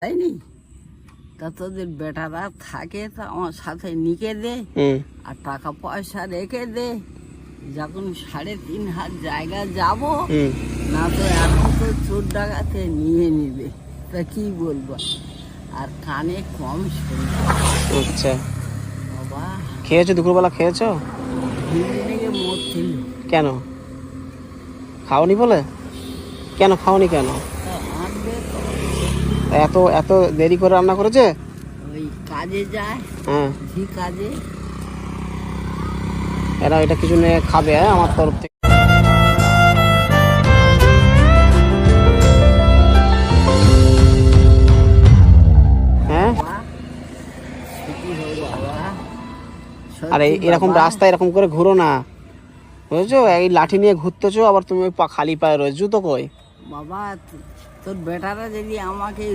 তাইনি তা তোদের বেটারা থাকে তা আমার সাথে নিকে দে আর টাকা পয়সা রেখে দে, যখন 3.5 হাত জায়গা যাব না তো এখন তো চোর ডাকাতে নিয়ে নিবে, তা কি বলবো। আর কানে কম শুনবে। আচ্ছা, বাবা খেয়েছো? দুপুরবেলা খেয়েছো? লেগে মরছিল। কেন খাওনি বলে? কেন খাওনি কেন? তা আনবে তো, এত এত দেরি করে রান্না করেছে? ওই কাজে যায়, হ্যাঁ, ঝি কাজে। এরা এটা কিছু নিয়ে খাবে আমার তরফ থেকে। হ্যাঁ, বাবা, ছুটি হোক বাবা। আর সত্যি এরকম বাবা। রাস্তা এরকম করে ঘুরো না, বুঝেছো? এই লাঠি নিয়ে ঘুরতেছো, আবার তুমি ওই খালি পায়ে রয়েছো, জুতো কই? বাবা তোর বেটারা যদি আমাকে